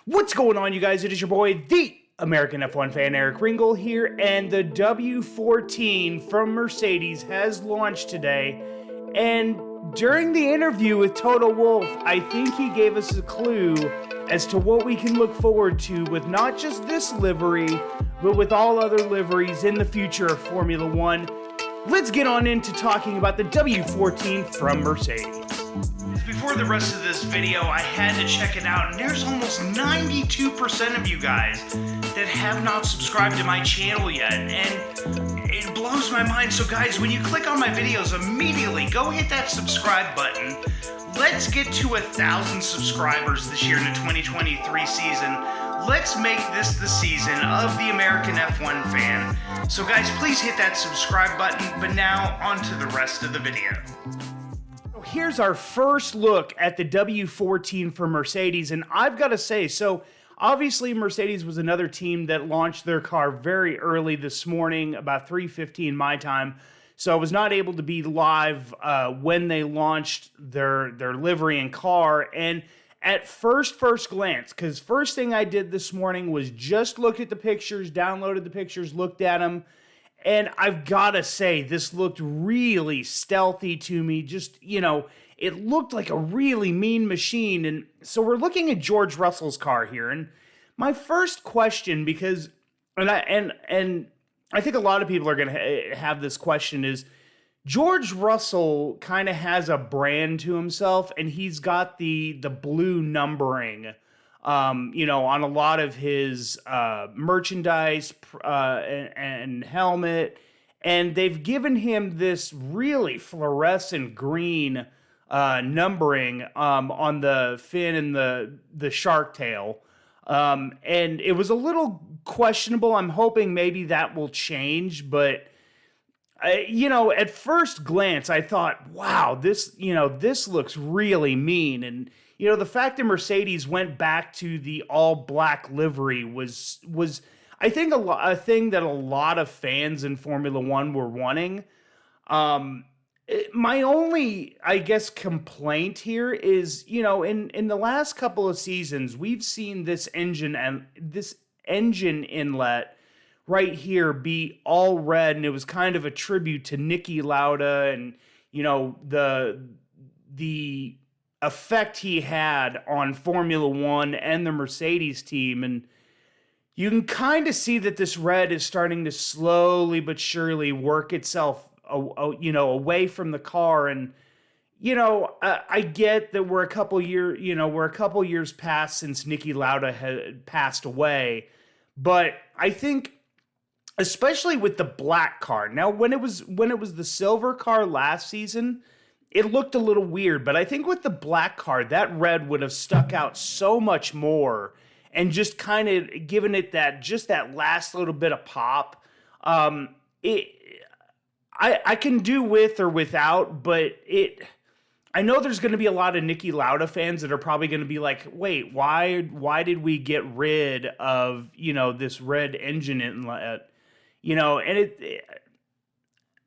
What's going on, you guys? It is your boy, the American F1 fan, Eric Ringel here, and the W14 from Mercedes has launched today. And during the interview with Toto Wolff, I think he gave us a clue as to what we can look forward to with not just this livery, but with all other liveries in the future of Formula One. Let's get on into talking about the W14 from Mercedes. Before the rest of this video, I had to check it out, and there's almost 92% of you guys that have not subscribed to my channel yet, and it blows my mind. So guys, when you click on my videos, immediately go hit that subscribe button. Let's get to 1,000 subscribers this year in the 2023 season. Let's make this the season of the American F1 fan. So guys, please hit that subscribe button, but now on to the rest of the video. Here's our first look at the W14 for Mercedes, and I've got to say, so obviously Mercedes was another team that launched their car very early this morning, about 3:15 my time, so I was not able to be live when they launched their livery and car. And at first glance, because first thing I did this morning was just look at the pictures, downloaded the pictures, looked at them. And I've got to say, this looked really stealthy to me. Just, it looked like a really mean machine. And so we're looking at George Russell's car here. And my first question, because, and I think a lot of people are going to have this question, is George Russell kind of has a brand to himself, and he's got the blue numbering on a lot of his merchandise and helmet, and they've given him this really fluorescent green numbering on the fin and the shark tail, and it was a little questionable. I'm hoping maybe that will change, but at first glance, I thought, wow, this looks really mean. And the fact that Mercedes went back to the all-black livery was I think a thing that a lot of fans in Formula One were wanting. My only, I guess, complaint here is, in the last couple of seasons, we've seen this engine inlet right here be all red, and it was kind of a tribute to Niki Lauda and the effect he had on Formula One and the Mercedes team. And you can kind of see that this red is starting to slowly but surely work itself away from the car. And I get that we're a couple years past since Niki Lauda had passed away, but I think especially with the black car. Now, when it was the silver car last season, it looked a little weird, but I think with the black car, that red would have stuck out so much more and just kind of given it that last little bit of pop. I can do with or without, but I know there's going to be a lot of Niki Lauda fans that are probably going to be like, wait, why did we get rid of, this red engine inlet? And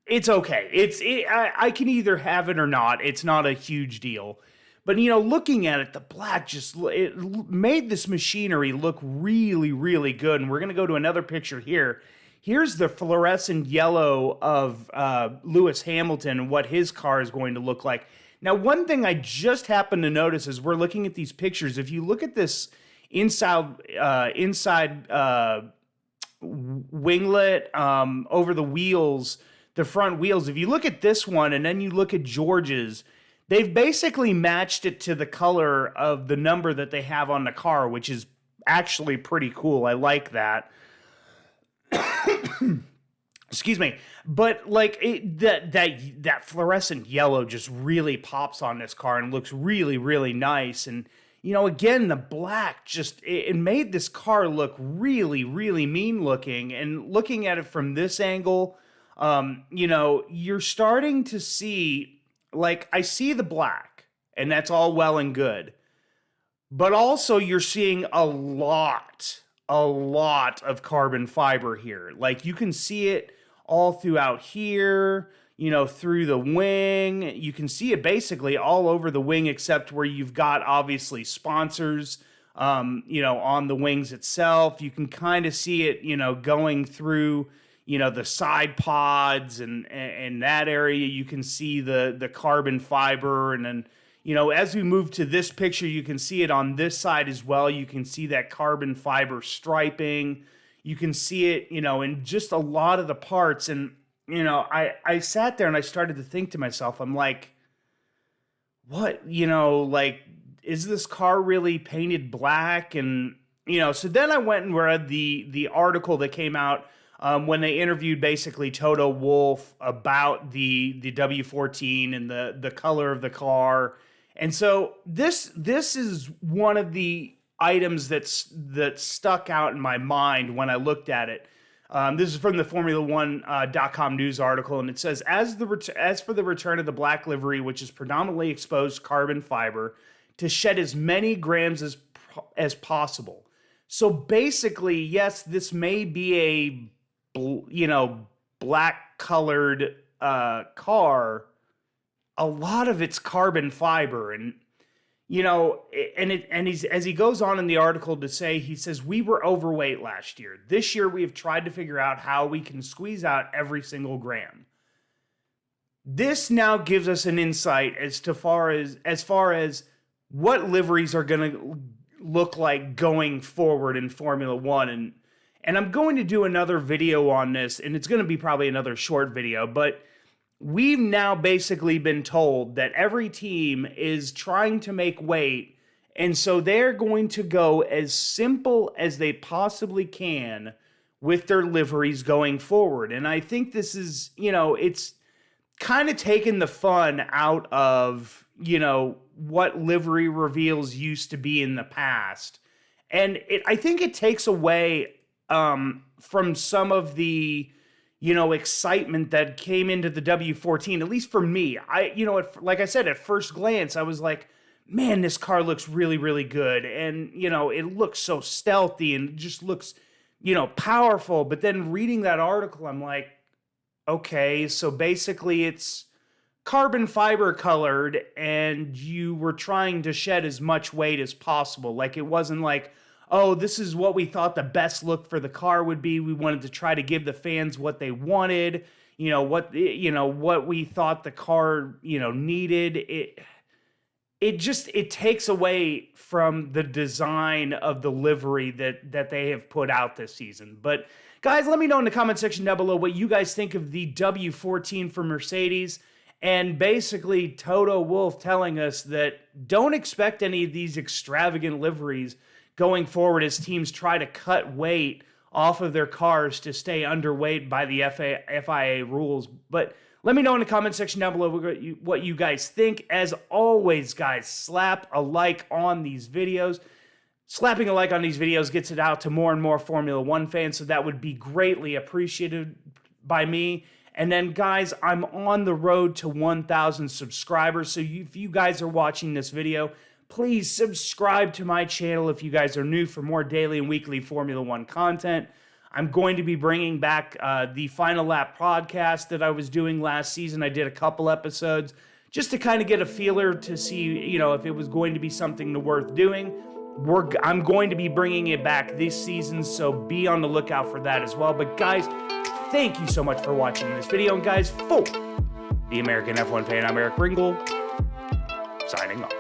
it's okay. I can either have it or not. It's not a huge deal. But, looking at it, the black it made this machinery look really, really good. And we're going to go to another picture here. Here's the fluorescent yellow of Lewis Hamilton and what his car is going to look like. Now, one thing I just happened to notice as we're looking at these pictures, if you look at this inside winglet over the wheels, the front wheels, if you look at this one and then you look at George's, they've basically matched it to the color of the number that they have on the car, which is actually pretty cool. I like that. Excuse me. But that fluorescent yellow just really pops on this car and looks really, really nice. And again, the black it made this car look really, really mean looking. And looking at it from this angle, you're starting to see, I see the black, and that's all well and good. But also you're seeing a lot of carbon fiber here. You can see it all throughout here, through the wing. You can see it basically all over the wing, except where you've got obviously sponsors on the wings itself. You can kind of see it, going through, the side pods and that area. You can see the carbon fiber. And then, as we move to this picture, you can see it on this side as well. You can see that carbon fiber striping. You can see it, in just a lot of the parts. And, I sat there and I started to think to myself, I'm like, what, is this car really painted black? And, so then I went and read the article that came out when they interviewed basically Toto Wolff about the W14 and the color of the car. And so this is one of the items that stuck out in my mind when I looked at it. This is from the Formula1.com news article, and it says, as for the return of the black livery, which is predominantly exposed carbon fiber, to shed as many grams as possible. So basically, yes, this may be a black colored car. A lot of it's carbon fiber, and as he goes on in the article to say, he says, we were overweight last year. This year we have tried to figure out how we can squeeze out every single gram. This now gives us an insight as far as what liveries are going to look like going forward in Formula One. And I'm going to do another video on this, and it's going to be probably another short video, but we've now basically been told that every team is trying to make weight, and so they're going to go as simple as they possibly can with their liveries going forward. And I think this is, it's kind of taken the fun out of, what livery reveals used to be in the past. And I think it takes away from some of the excitement that came into the W14, at least for me. Like I said, at first glance, I was like, man, this car looks really, really good. And, it looks so stealthy and just looks, powerful. But then reading that article, I'm like, okay, so basically it's carbon fiber colored and you were trying to shed as much weight as possible. Like, it wasn't like, oh, this is what we thought the best look for the car would be. We wanted to try to give the fans what they wanted, what we thought the car, needed. It takes away from the design of the livery that they have put out this season. But guys, let me know in the comment section down below what you guys think of the W14 for Mercedes. And basically Toto Wolff telling us that don't expect any of these extravagant liveries going forward as teams try to cut weight off of their cars to stay underweight by the FIA rules. But let me know in the comment section down below what you guys think. As always, guys, slap a like on these videos. Slapping a like on these videos gets it out to more and more Formula One fans, so that would be greatly appreciated by me. And then, guys, I'm on the road to 1,000 subscribers, so if you guys are watching this video, please subscribe to my channel if you guys are new for more daily and weekly Formula One content. I'm going to be bringing back the Final Lap podcast that I was doing last season. I did a couple episodes just to kind of get a feeler to see, if it was going to be something worth doing. I'm going to be bringing it back this season, so be on the lookout for that as well. But guys, thank you so much for watching this video. And guys, for the American F1 fan, I'm Eric Ringel, signing off.